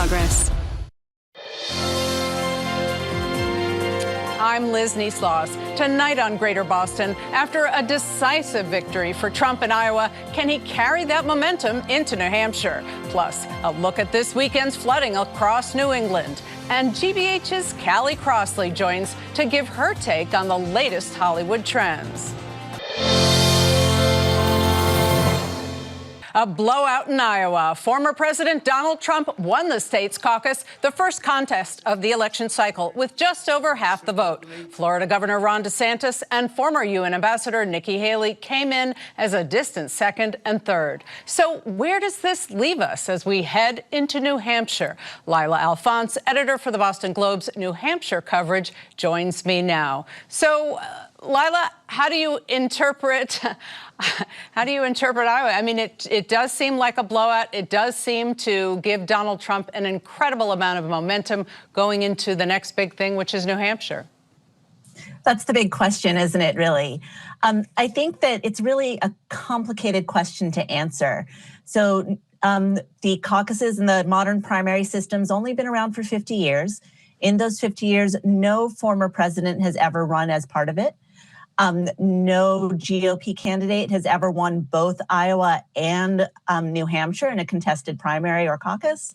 progress. I'm Liz Neisloss. Tonight on Greater Boston, after a decisive victory for Trump in Iowa, can he carry that momentum into New Hampshire? Plus, a look at this weekend's flooding across New England. And GBH's Callie Crossley joins to give her take on the latest Hollywood trends. A blowout in Iowa. Former President Donald Trump won the state's caucus, the first contest of the election cycle, with just over half the vote. Florida Governor Ron DeSantis and former UN Ambassador Nikki Haley came in as a distant second and third. So where does this leave us as we head into New Hampshire? Lylah Alphonse, editor for the Boston Globe's New Hampshire coverage, joins me now. So, Lylah, how do you interpret Iowa? I mean, it does seem like a blowout. It does seem to give Donald Trump an incredible amount of momentum going into the next big thing, which is New Hampshire. That's the big question, isn't it, really? I think that it's really a complicated question to answer. So the caucuses and the modern primary system's only been around for 50 years. In those 50 years, no former president has ever run as part of it. No GOP candidate has ever won both Iowa and New Hampshire in a contested primary or caucus.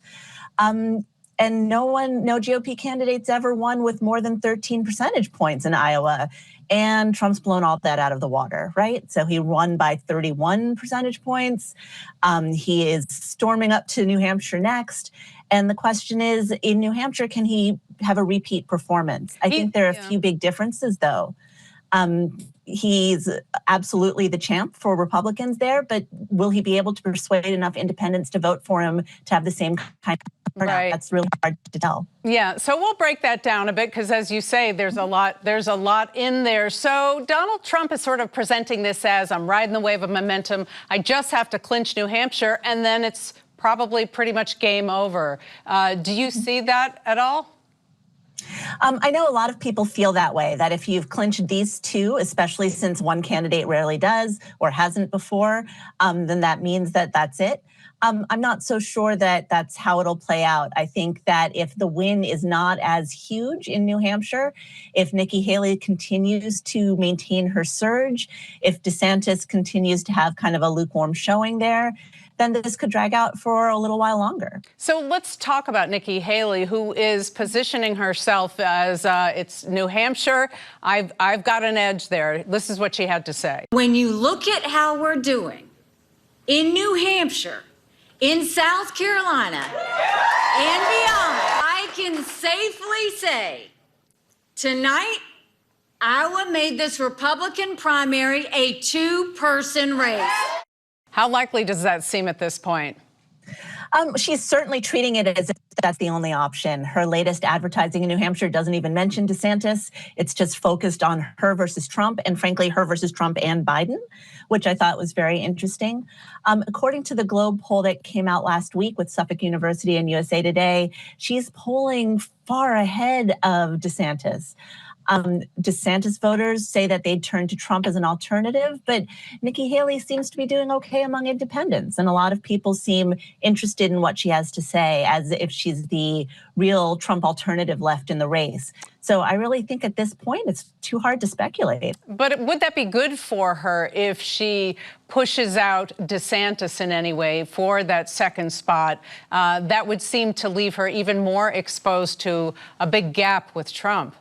And no GOP candidates ever won with more than 13 percentage points in Iowa. And Trump's blown all that out of the water, right? So he won by 31 percentage points. He is storming up to New Hampshire next. And the question is, in New Hampshire, can he have a repeat performance? I think there are a few big differences, though. He's absolutely the champ for Republicans there, but will he be able to persuade enough independents to vote for him to have the same kind of turnout? Right. That's really hard to tell. Yeah, so we'll break that down a bit because, as you say, there's a lot in there. So Donald Trump is sort of presenting this as, I'm riding the wave of momentum. I just have to clinch New Hampshire, and then it's probably pretty much game over. Do you see that at all? I know a lot of people feel that way, that if you've clinched these two, especially since one candidate rarely does or hasn't before, then that means that that's it. I'm not so sure that that's how it'll play out. I think that if the win is not as huge in New Hampshire, if Nikki Haley continues to maintain her surge, if DeSantis continues to have kind of a lukewarm showing there, then this could drag out for a little while longer. So let's talk about Nikki Haley, who is positioning herself as it's New Hampshire. I've got an edge there. This is what she had to say. When you look at how we're doing in New Hampshire, in South Carolina, and beyond, I can safely say tonight, Iowa made this Republican primary a two-person race. How likely does that seem at this point? She's certainly treating it as if that's the only option. Her latest advertising in New Hampshire doesn't even mention DeSantis. It's just focused on her versus Trump, and frankly, her versus Trump and Biden, which I thought was very interesting. According to the Globe poll that came out last week with Suffolk University and USA Today, she's polling far ahead of DeSantis. DeSantis voters say that they'd turn to Trump as an alternative, but Nikki Haley seems to be doing okay among independents. And a lot of people seem interested in what she has to say, as if she's the real Trump alternative left in the race. So I really think at this point, it's too hard to speculate. But would that be good for her if she pushes out DeSantis in any way for that second spot? That would seem to leave her even more exposed to a big gap with Trump.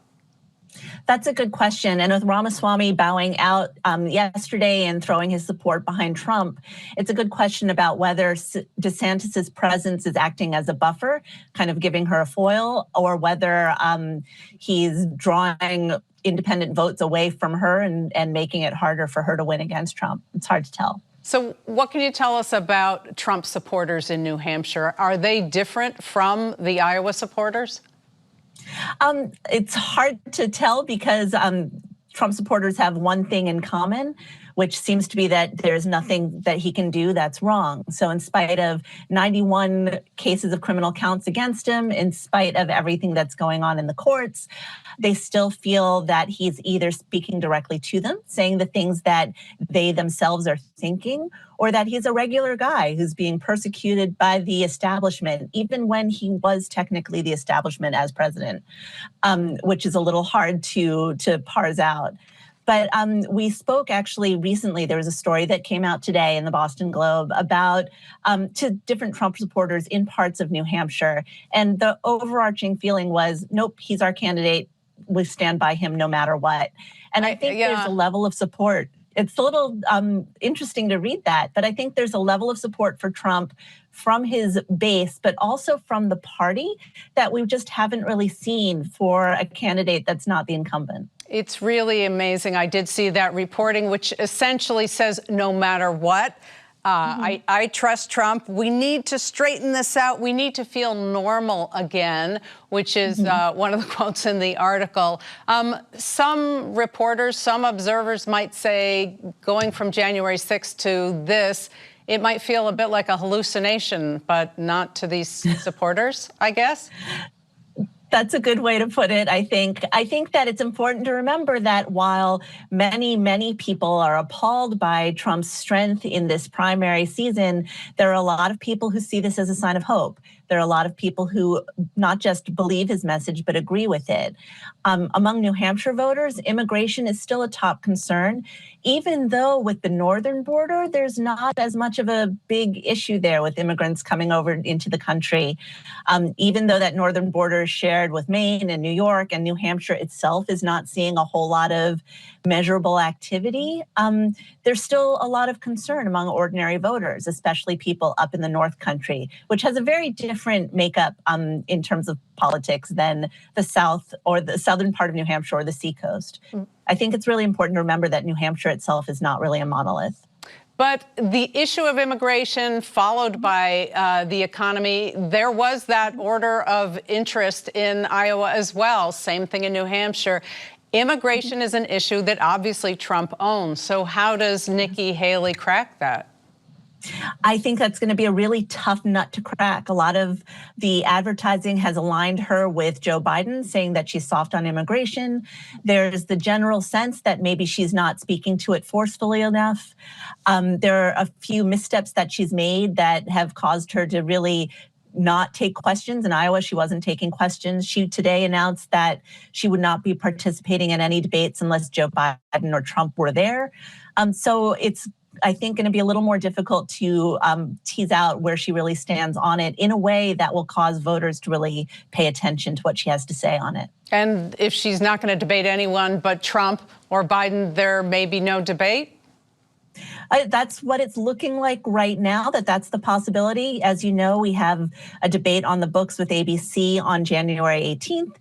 That's a good question. And with Ramaswamy bowing out yesterday and throwing his support behind Trump, it's a good question about whether DeSantis's presence is acting as a buffer, kind of giving her a foil, or whether he's drawing independent votes away from her and making it harder for her to win against Trump. It's hard to tell. So what can you tell us about Trump supporters in New Hampshire? Are they different from the Iowa supporters? It's hard to tell because Trump supporters have one thing in common, which seems to be that there's nothing that he can do that's wrong. So in spite of 91 cases of criminal counts against him, in spite of everything that's going on in the courts, they still feel that he's either speaking directly to them, saying the things that they themselves are thinking, or that he's a regular guy who's being persecuted by the establishment, even when he was technically the establishment as president, which is a little hard to parse out. But we spoke actually recently. There was a story that came out today in the Boston Globe about to different Trump supporters in parts of New Hampshire. And the overarching feeling was, nope, he's our candidate. We stand by him no matter what. And I think there's a level of support. It's a little interesting to read that, but I think there's a level of support for Trump from his base, but also from the party that we just haven't really seen for a candidate that's not the incumbent. It's really amazing. I did see that reporting, which essentially says no matter what. I trust Trump. We need to straighten this out. We need to feel normal again, which is one of the quotes in the article. Some reporters, some observers might say going from January 6th to this, it might feel a bit like a hallucination, but not to these supporters, I guess. That's a good way to put it, I think. I think that it's important to remember that while many, many people are appalled by Trump's strength in this primary season, there are a lot of people who see this as a sign of hope. There are a lot of people who not just believe his message, but agree with it. Among New Hampshire voters, immigration is still a top concern, even though with the northern border, there's not as much of a big issue there with immigrants coming over into the country. Even though that northern border is shared with Maine and New York, and New Hampshire itself is not seeing a whole lot of measurable activity, there's still a lot of concern among ordinary voters, especially people up in the North Country, which has a very different makeup in terms of politics than the South or the southern part of New Hampshire or the Seacoast. I think it's really important to remember that New Hampshire itself is not really a monolith. But the issue of immigration followed by the economy, there was that order of interest in Iowa as well. Same thing in New Hampshire. Immigration is an issue that obviously Trump owns. So how does Nikki Haley crack that? I think that's going to be a really tough nut to crack. A lot of the advertising has aligned her with Joe Biden, saying that she's soft on immigration. There's the general sense that maybe she's not speaking to it forcefully enough. There are a few missteps that she's made that have caused her to really not take questions. In Iowa, she wasn't taking questions. She today announced that she would not be participating in any debates unless Joe Biden or Trump were there. So it's, I think, going to be a little more difficult to tease out where she really stands on it in a way that will cause voters to really pay attention to what she has to say on it. And if she's not going to debate anyone but Trump or Biden, there may be no debate? That's what it's looking like right now, that's the possibility. As you know, we have a debate on the books with ABC on January 18th.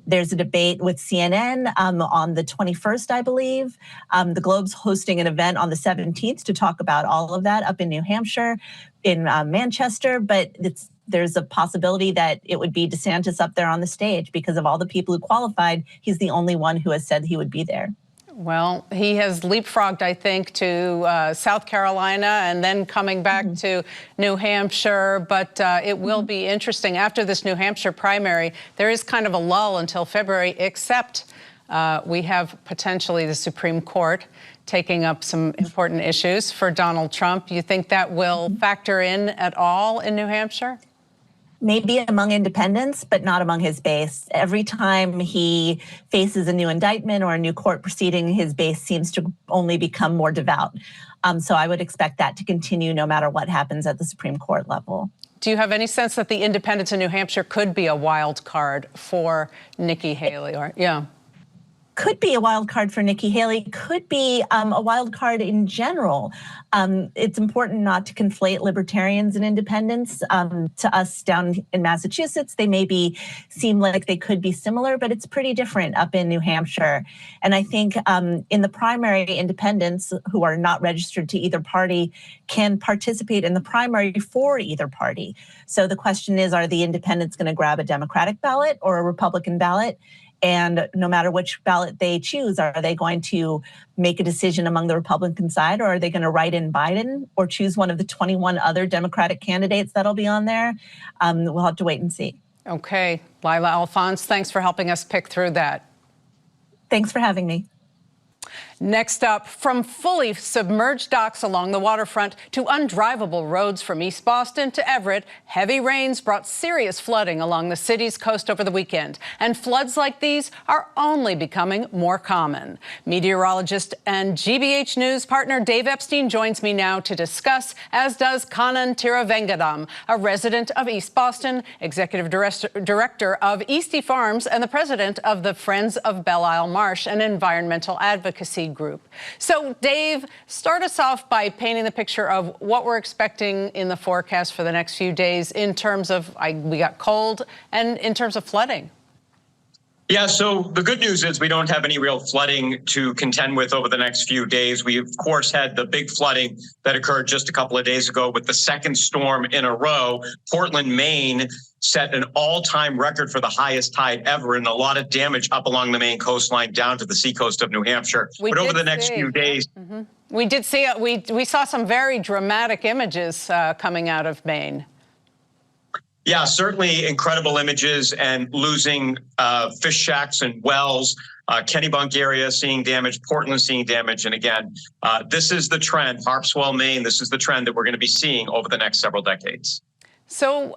There's a debate with CNN on the 21st, I believe. The Globe's hosting an event on the 17th to talk about all of that up in New Hampshire, in Manchester. But there's a possibility that it would be DeSantis up there on the stage because of all the people who qualified. He's the only one who has said he would be there. Well, he has leapfrogged, I think, to South Carolina and then coming back to New Hampshire. But it will be interesting. After this New Hampshire primary, there is kind of a lull until February, except we have potentially the Supreme Court taking up some important issues for Donald Trump. You think that will factor in at all in New Hampshire? Maybe among independents, but not among his base. Every time he faces a new indictment or a new court proceeding, his base seems to only become more devout. So I would expect that to continue no matter what happens at the Supreme Court level. Do you have any sense that the independents in New Hampshire could be a wild card for Nikki Haley? Could be a wild card for Nikki Haley, could be a wild card in general. It's important not to conflate libertarians and independents. To us down in Massachusetts, they maybe seem like they could be similar, but it's pretty different up in New Hampshire. And I think in the primary, independents who are not registered to either party can participate in the primary for either party. So the question is, are the independents going to grab a Democratic ballot or a Republican ballot? And no matter which ballot they choose, are they going to make a decision among the Republican side, or are they going to write in Biden or choose one of the 21 other Democratic candidates that'll be on there? We'll have to wait and see. Okay. Lylah Alphonse, thanks for helping us pick through that. Thanks for having me. Next up, from fully submerged docks along the waterfront to undrivable roads from East Boston to Everett, heavy rains brought serious flooding along the city's coast over the weekend. And floods like these are only becoming more common. Meteorologist and GBH News partner Dave Epstein joins me now to discuss, as does Kannan Thiruvengadam, a resident of East Boston, executive director of Eastie Farms, and the president of the Friends of Belle Isle Marsh, an environmental advocacy group. So, Dave, start us off by painting the picture of what we're expecting in the forecast for the next few days in terms of, we got cold, and in terms of flooding. Yeah, so the good news is we don't have any real flooding to contend with over the next few days. We, of course, had the big flooding that occurred just a couple of days ago with the second storm in a row. Portland, Maine set an all-time record for the highest tide ever, and a lot of damage up along the Maine coastline down to the seacoast of New Hampshire. But over the next few days... We did see, we saw some very dramatic images coming out of Maine. Yeah, certainly incredible images, and losing fish shacks and wells. Kennebunk area seeing damage, Portland seeing damage. And again, this is the trend, Harpswell, Maine, this is the trend that we're going to be seeing over the next several decades. So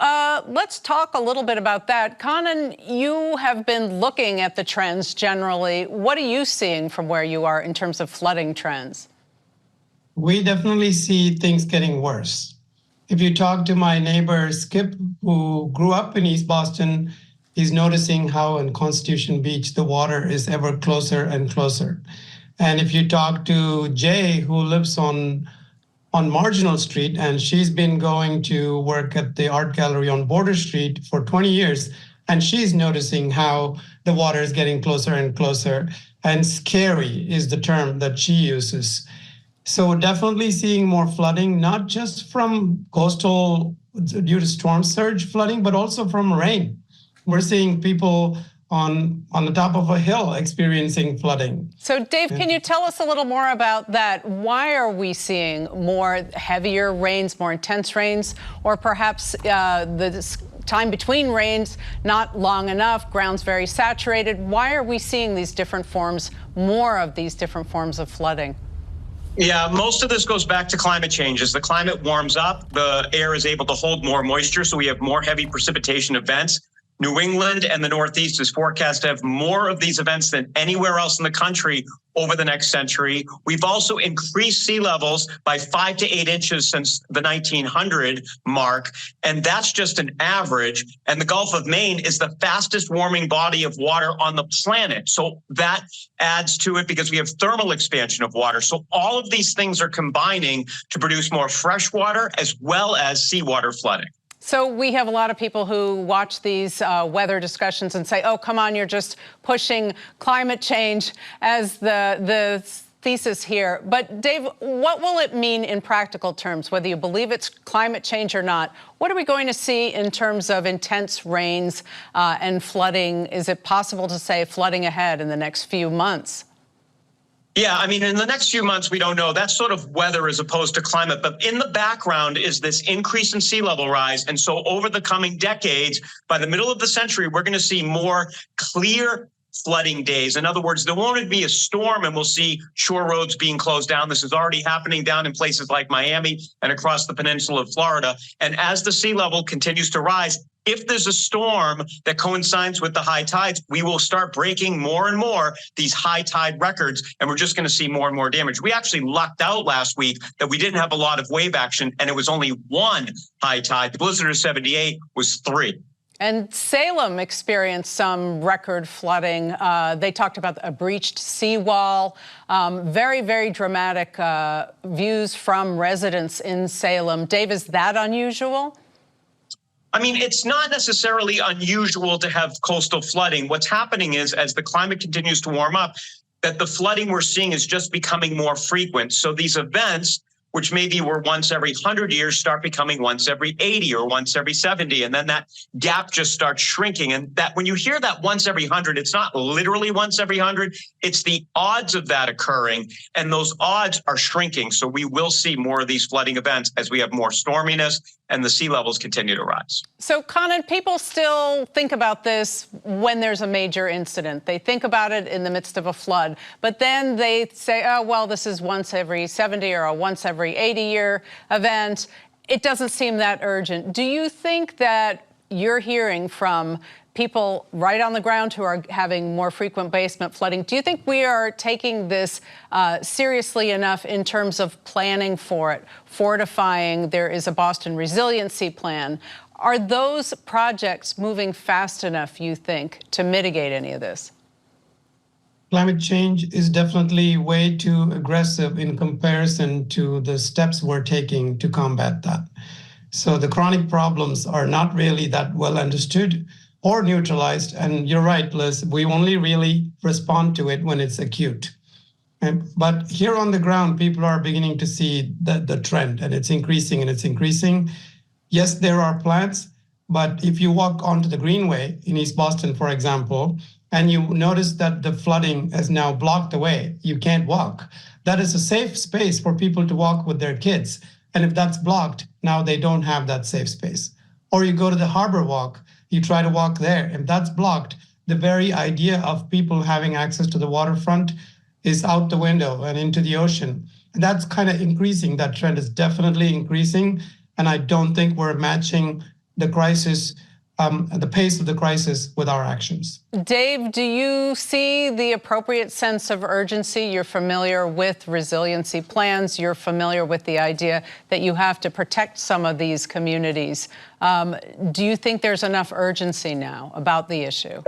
let's talk a little bit about that. Kannan, you have been looking at the trends generally. What are you seeing from where you are in terms of flooding trends? We definitely see things getting worse. If you talk to my neighbor, Skip, who grew up in East Boston, he's noticing how in Constitution Beach, the water is ever closer and closer. And if you talk to Jay, who lives on Marginal Street, and she's been going to work at the art gallery on Border Street for 20 years, and she's noticing how the water is getting closer and closer. And scary is the term that she uses. So definitely seeing more flooding, not just from coastal due to storm surge flooding, but also from rain. We're seeing people on the top of a hill experiencing flooding. So, Dave, can you tell us a little more about that? Why are we seeing more heavier rains, more intense rains, or perhaps the time between rains not long enough, ground's very saturated? Why are we seeing these different forms, more of these different forms of flooding? Yeah, most of this goes back to climate change. As the climate warms up, the air is able to hold more moisture, so we have more heavy precipitation events. New England and the Northeast is forecast to have more of these events than anywhere else in the country over the next century. We've also increased sea levels by 5 to 8 inches since the 1900 mark, and that's just an average. And the Gulf of Maine is the fastest warming body of water on the planet. So that adds to it because we have thermal expansion of water. So all of these things are combining to produce more fresh water as well as seawater flooding. So we have a lot of people who watch these weather discussions and say, oh, come on, you're just pushing climate change as the thesis here. But Dave, what will it mean in practical terms, whether you believe it's climate change or not? What are we going to see in terms of intense rains and flooding? Is it possible to say flooding ahead in the next few months? Yeah, I mean, in the next few months, we don't know. That's sort of weather as opposed to climate. But in the background is this increase in sea level rise. And so over the coming decades, by the middle of the century, we're going to see more clear flooding days. In other words, there won't be a storm and we'll see shore roads being closed down. This is already happening down in places like Miami and across the peninsula of Florida. And as the sea level continues to rise, if there's a storm that coincides with the high tides, we will start breaking more and more these high tide records, and we're just going to see more and more damage. We actually lucked out last week that we didn't have a lot of wave action, and it was only one high tide. The blizzard of 78 was 3. And Salem experienced some record flooding. They talked about a breached seawall. Very, very dramatic views from residents in Salem. Dave, is that unusual? I mean, it's not necessarily unusual to have coastal flooding. What's happening is, as the climate continues to warm up, that the flooding we're seeing is just becoming more frequent. So these events which maybe were once every 100 years, start becoming once every 80 or once every 70. And then that gap just starts shrinking. And that when you hear that once every 100, it's not literally once every 100. It's the odds of that occurring. And those odds are shrinking. So we will see more of these flooding events as we have more storminess and the sea levels continue to rise. So, Kannan, people still think about this when there's a major incident. They think about it in the midst of a flood, but then they say, oh, well, this is once every 70 or a once every 80-year event. It doesn't seem that urgent. Do you think that you're hearing from people right on the ground who are having more frequent basement flooding? Do you think we are taking this seriously enough in terms of planning for it, fortifying? There is a Boston resiliency plan. Are those projects moving fast enough, you think, to mitigate any of this? Climate change is definitely way too aggressive in comparison to the steps we're taking to combat that. So the chronic problems are not really that well understood or neutralized. And you're right, Liz, we only really respond to it when it's acute. But here on the ground, people are beginning to see the trend, and it's increasing and it's increasing. Yes, there are plants, but if you walk onto the Greenway in East Boston, for example, and you notice that the flooding is now blocked away, you can't walk. That is a safe space for people to walk with their kids. And if that's blocked, now they don't have that safe space. Or you go to the Harbor Walk, you try to walk there. If that's blocked, the very idea of people having access to the waterfront is out the window and into the ocean. And that's kind of increasing. That trend is definitely increasing. And I don't think we're matching the crisis, the pace of the crisis with our actions. Dave, do you see the appropriate sense of urgency? You're familiar with resiliency plans. You're familiar with the idea that you have to protect some of these communities. Do you think there's enough urgency now about the issue?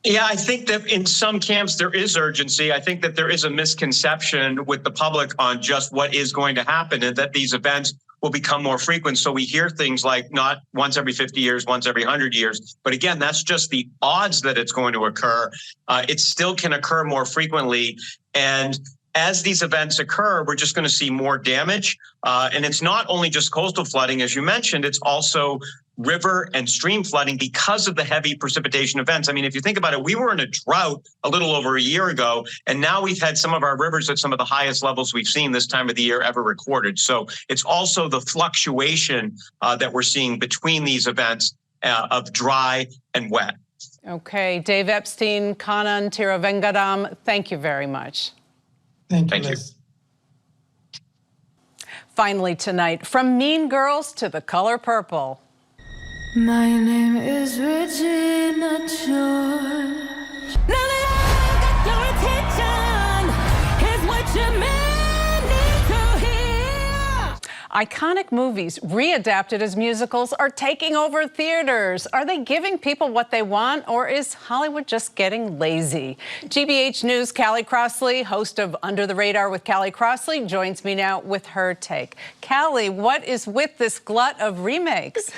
Yeah, I think that in some camps there is urgency. I think that there is a misconception with the public on just what is going to happen and that these events will become more frequent. So we hear things like not once every 50 years, once every 100 years. But again, that's just the odds that it's going to occur. It still can occur more frequently. And as these events occur, we're just going to see more damage. And it's not only just coastal flooding, as you mentioned, it's also river and stream flooding because of the heavy precipitation events. I mean, if you think about it, we were in a drought a little over a year ago, and now we've had some of our rivers at some of the highest levels we've seen this time of the year ever recorded. So it's also the fluctuation that we're seeing between these events of dry and wet. Okay, Dave Epstein, Kannan, Thiruvengadam, thank you very much. Thank you, Liz. Finally tonight, from Mean Girls to The Color Purple. My name is Regina George. Now that I got your attention, here's what you may need to hear. Iconic movies readapted as musicals are taking over theaters. Are they giving people what they want, or is Hollywood just getting lazy? GBH News Callie Crossley, host of Under the Radar with Callie Crossley, joins me now with her take. Callie, what is with this glut of remakes?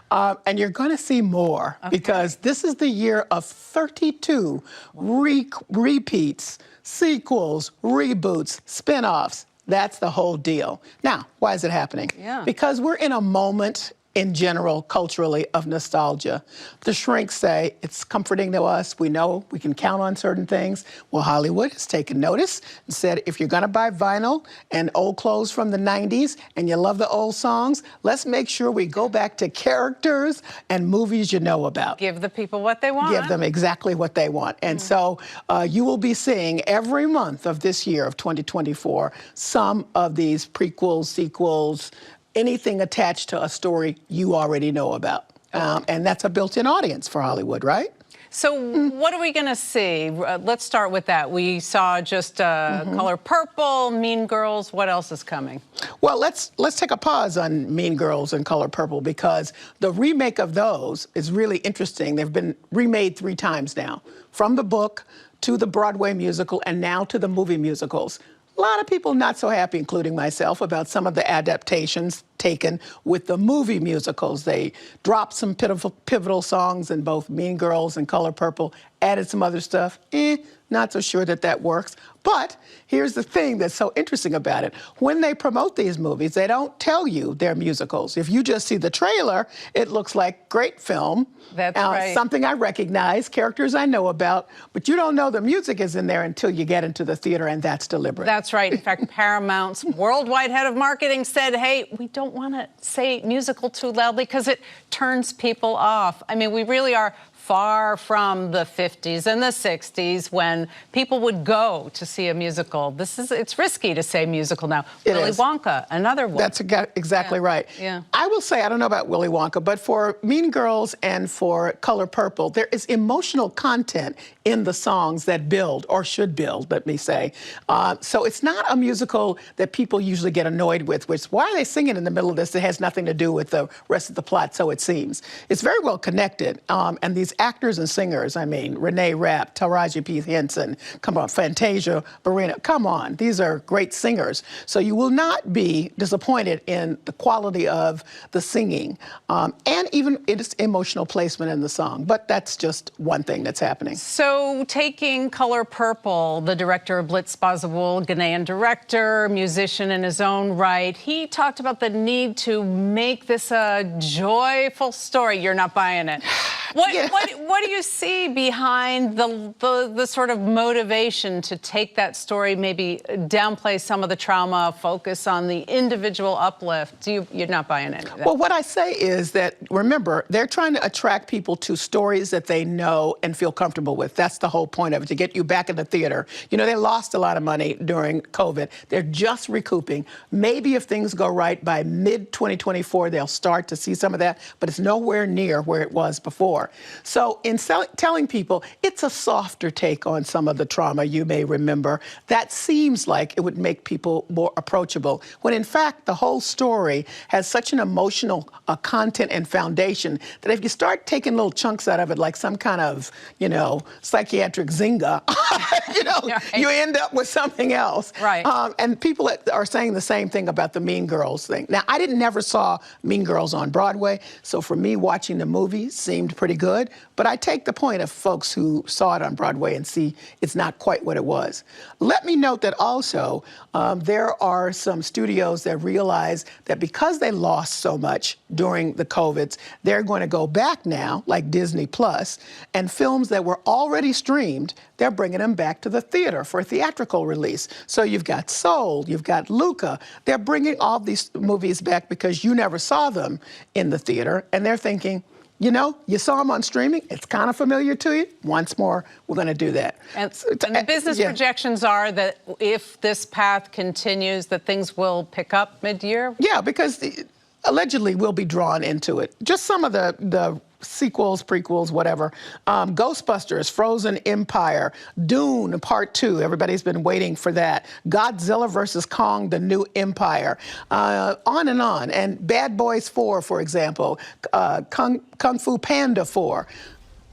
And you're going to see more, because this is the year of 32 repeats, sequels, reboots, spinoffs. That's the whole deal. Now, why is it happening? Because we're in a moment in general, culturally, of nostalgia. The shrinks say it's comforting to us. We know we can count on certain things. Well, Hollywood has taken notice and said, if you're gonna buy vinyl and old clothes from the 90s and you love the old songs, let's make sure we go back to characters and movies you know about. Give the people what they want. Give them exactly what they want. And so you will be seeing every month of this year of 2024, some of these prequels, sequels, anything attached to a story you already know about. And that's a built-in audience for Hollywood, right? So what are we going to see? Let's start with that. We saw just Color Purple, Mean Girls. What else is coming? Well, let's take a pause on Mean Girls and Color Purple, because the remake of those is really interesting. They've been remade 3 times now, from the book to the Broadway musical and now to the movie musicals. A lot of people not so happy, including myself, about some of the adaptations taken with the movie musicals. They dropped some pivotal songs in both Mean Girls and Color Purple, added some other stuff. not so sure that that works. But here's the thing that's so interesting about it. When they promote these movies, they don't tell you they're musicals. If you just see the trailer, it looks like great film. That's right. Something I recognize, characters I know about, but you don't know the music is in there until you get into the theater, and that's deliberate. That's right. In fact, Paramount's worldwide head of marketing said, hey, we don't want to say musical too loudly because it turns people off. I mean, we really are far from the 50s and the 60s when people would go to see a musical. It's risky to say musical now. Willy Wonka, another one. That's exactly right. Yeah. I will say, I don't know about Willy Wonka, but for Mean Girls and for Color Purple, there is emotional content in the songs that build, or should build, let me say. So it's not a musical that people usually get annoyed with, which, why are they singing in the middle of this? It has nothing to do with the rest of the plot, so it seems. It's very well connected, and these actors and singers, I mean, Renee Rapp, Taraji P. Henson, come on, Fantasia Barrina, come on, these are great singers. So you will not be disappointed in the quality of the singing, and even its emotional placement in the song. But that's just one thing that's happening. So taking Color Purple, the director of Blitz Bazawul, Ghanaian director, musician in his own right, he talked about the need to make this a joyful story. You're not buying it. What do you see behind the sort of motivation to take that story, maybe downplay some of the trauma, focus on the individual uplift? You're not buying any of that? Well, what I say is that, remember, they're trying to attract people to stories that they know and feel comfortable with. That's the whole point of it, to get you back in the theater. You know, they lost a lot of money during COVID. They're just recouping. Maybe if things go right by mid-2024, they'll start to see some of that, but it's nowhere near where it was before. So in telling people it's a softer take on some of the trauma you may remember, that seems like it would make people more approachable, when in fact the whole story has such an emotional content and foundation that if you start taking little chunks out of it, like some kind of, you know, psychiatric Zynga, you know, right. You end up with something else. Right. And people are saying the same thing about the Mean Girls thing. Now, I never saw Mean Girls on Broadway, so for me, watching the movie seemed pretty good, but I take the point of folks who saw it on Broadway and see it's not quite what it was. Let me note that also there are some studios that realize that because they lost so much during the COVIDs, they're going to go back now, like Disney Plus, and films that were already streamed, they're bringing them back to the theater for a theatrical release. So you've got Soul, you've got Luca. They're bringing all these movies back because you never saw them in the theater, and they're thinking, you know, you saw them on streaming, it's kind of familiar to you. Once more, we're going to do that. And the business projections are that if this path continues, that things will pick up mid-year? Yeah, because allegedly we'll be drawn into it. Just some of the sequels, prequels, whatever. Ghostbusters, Frozen Empire, Dune Part 2, everybody's been waiting for that. Godzilla vs. Kong, The New Empire, on and on. And Bad Boys 4, for example, Kung Fu Panda 4.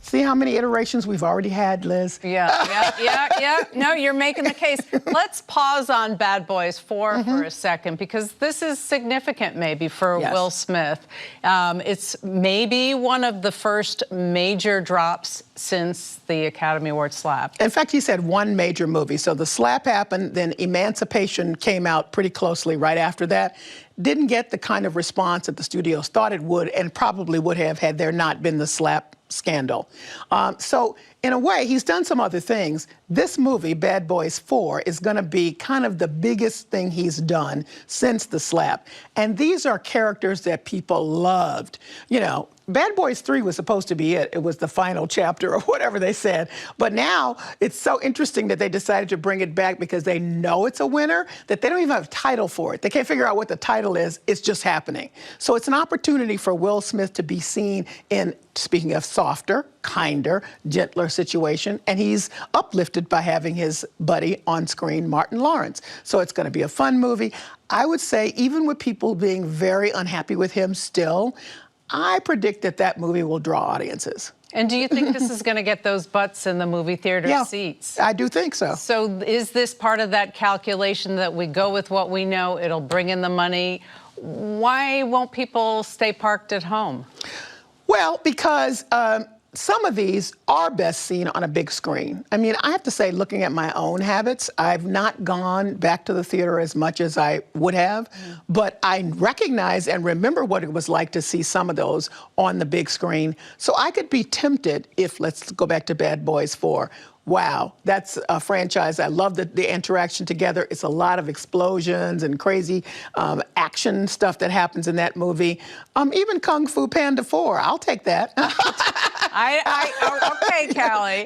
See how many iterations we've already had, Liz? Yeah. No, you're making the case. Let's pause on Bad Boys 4 for a second, because this is significant maybe for Will Smith. It's maybe one of the first major drops since the Academy Award slap. In fact, he said one major movie. So the slap happened, then Emancipation came out pretty closely right after that. Didn't get the kind of response that the studios thought it would, and probably would have had there not been the slap scandal. So in a way, he's done some other things. This movie, Bad Boys 4, is going to be kind of the biggest thing he's done since the slap. And these are characters that people loved. You know, Bad Boys 3 was supposed to be it. It was the final chapter or whatever they said. But now it's so interesting that they decided to bring it back because they know it's a winner, that they don't even have a title for it. They can't figure out what the title is. It's just happening. So it's an opportunity for Will Smith to be seen in, speaking of softer, kinder, gentler situation, and he's uplifted by having his buddy on screen, Martin Lawrence. So it's going to be a fun movie. I would say, even with people being very unhappy with him still, I predict that that movie will draw audiences. And do you think this is going to get those butts in the movie theater seats? I do think so. So is this part of that calculation that we go with what we know, it'll bring in the money? Why won't people stay parked at home? Well, because some of these are best seen on a big screen. I mean, I have to say, looking at my own habits, I've not gone back to the theater as much as I would have, but I recognize and remember what it was like to see some of those on the big screen. So I could be tempted if, let's go back to Bad Boys 4. Wow, that's a franchise. I love the interaction together. It's a lot of explosions and crazy action stuff that happens in that movie. Even Kung Fu Panda 4, I'll take that. Okay, Callie.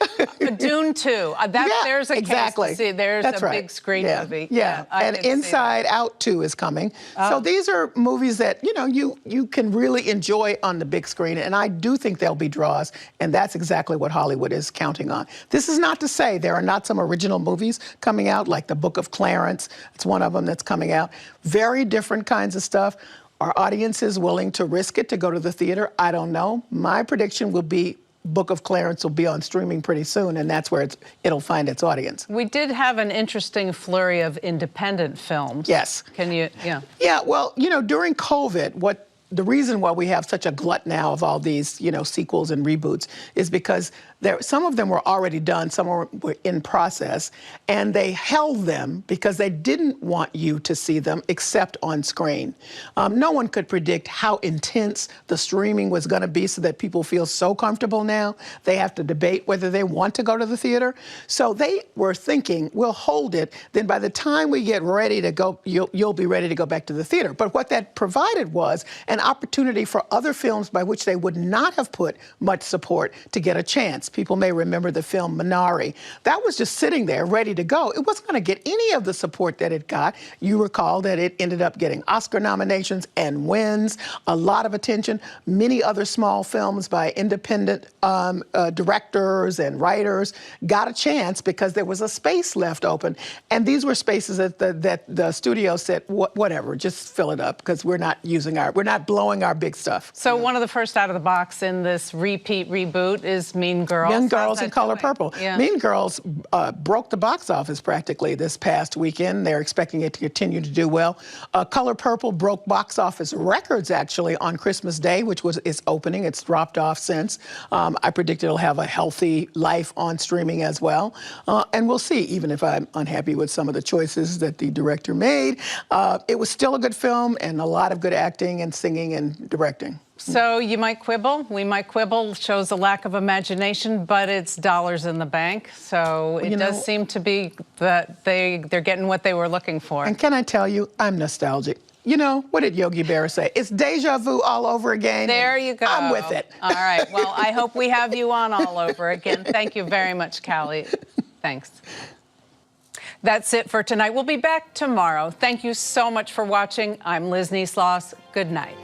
Dune 2. There's a case to see. There's a big screen movie. Yeah, and Inside Out 2 is coming. So these are movies that, you can really enjoy on the big screen, and I do think there'll be draws, and that's exactly what Hollywood is counting on. This is not to say there are not some original movies coming out, like The Book of Clarence. It's one of them that's coming out. Very different kinds of stuff. Are audiences willing to risk it to go to the theater? I don't know. My prediction will be Book of Clarence will be on streaming pretty soon, and that's where it'll find its audience. We did have an interesting flurry of independent films. Yes. Can you, Yeah, well, during COVID, the reason why we have such a glut now of all these, sequels and reboots is because some of them were already done, some were in process, and they held them because they didn't want you to see them except on screen. No one could predict how intense the streaming was going to be, so that people feel so comfortable now. They have to debate whether they want to go to the theater. So they were thinking, we'll hold it, then by the time we get ready to go, you'll be ready to go back to the theater. But what that provided was an opportunity for other films by which they would not have put much support to get a chance. People may remember the film Minari. That was just sitting there ready to go. It wasn't going to get any of the support that it got. You recall that it ended up getting Oscar nominations and wins, a lot of attention. Many other small films by independent directors and writers got a chance because there was a space left open. And these were spaces that the studio said, whatever, just fill it up, because we're not blowing our big stuff. So one of the first out of the box in this reboot is Mean Girls. Mean Girls and Color Purple. Yeah. Mean Girls broke the box office practically this past weekend. They're expecting it to continue to do well. Color Purple broke box office records actually on Christmas Day, which was its opening. It's dropped off since. I predict it'll have a healthy life on streaming as well. And we'll see, even if I'm unhappy with some of the choices that the director made. It was still a good film and a lot of good acting and singing and directing. So you might quibble, we might quibble, shows a lack of imagination, but it's dollars in the bank. So it does seem to be that they're getting what they were looking for. And can I tell you, I'm nostalgic. What did Yogi Berra say? It's deja vu all over again. There you go. I'm with it. All right, well, I hope we have you on all over again. Thank you very much, Callie. Thanks. That's it for tonight. We'll be back tomorrow. Thank you so much for watching. I'm Liz Neisloss. Good night.